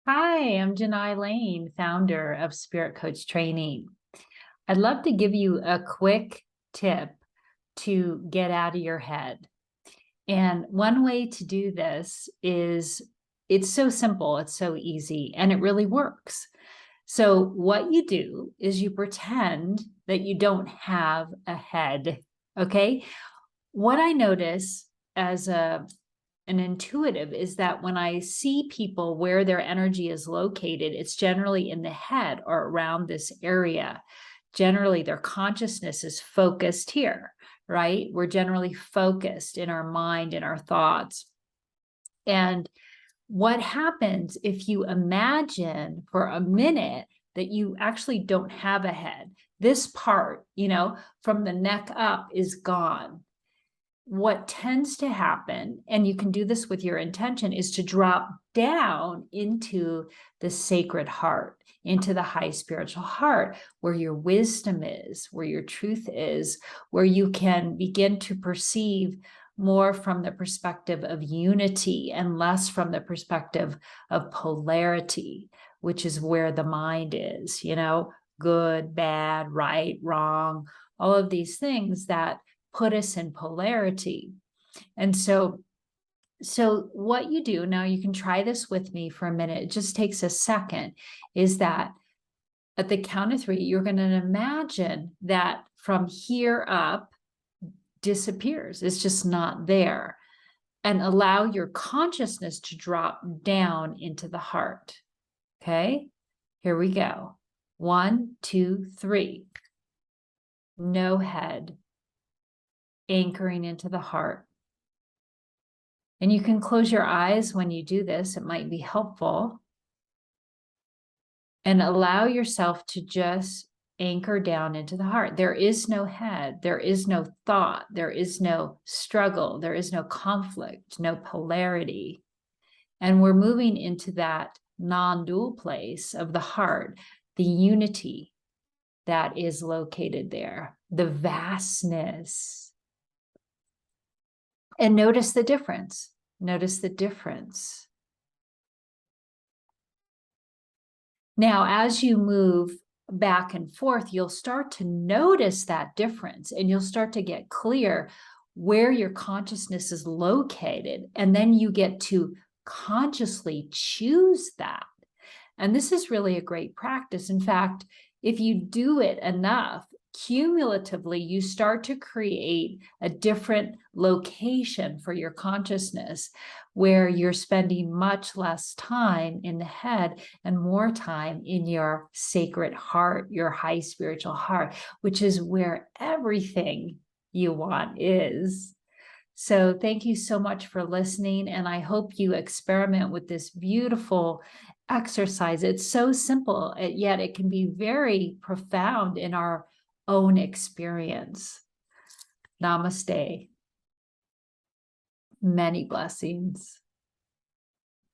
Hi, I'm Janai Lane, founder of Spirit Coach Training. I'd love to give you a quick tip to get out of your head. And one way to do this is it's so simple, it's so easy, and it really works. So, what you do is you pretend that you don't have a head. Okay. What I notice as an intuitive is that when I see people where their energy is located, it's generally in the head or around this area. Generally, their consciousness is focused here, right? We're generally focused in our mind and our thoughts. And what happens if you imagine for a minute that you actually don't have a head? This part, from the neck up is gone. What tends to happen, and you can do this with your intention, is to drop down into the sacred heart, into the high spiritual heart, where your wisdom is, where your truth is, where you can begin to perceive more from the perspective of unity and less from the perspective of polarity, which is where the mind is, good, bad, right, wrong, all of these things that put us in polarity. And so what you do now, you can try this with me for a minute. It just takes a second, is that at the count of 3, you're going to imagine that from here up disappears. It's just not there. And allow your consciousness to drop down into the heart. Okay, here we go. 1, 2, 3. No head. Anchoring into the heart. And you can close your eyes when you do this. It might be helpful. And allow yourself to just anchor down into the heart. There is no head. There is no thought. There is no struggle. There is no conflict, no polarity. And we're moving into that non-dual place of the heart, the unity that is located there, the vastness. And notice the difference. Notice the difference. Now, as you move back and forth, you'll start to notice that difference, and you'll start to get clear where your consciousness is located. And then you get to consciously choose that. And this is really a great practice. In fact, if you do it enough, cumulatively, you start to create a different location for your consciousness where you're spending much less time in the head and more time in your sacred heart, your high spiritual heart, which is where everything you want is. So thank you so much for listening, and I hope you experiment with this beautiful exercise. It's so simple, yet it can be very profound in our own experience. Namaste. Many blessings.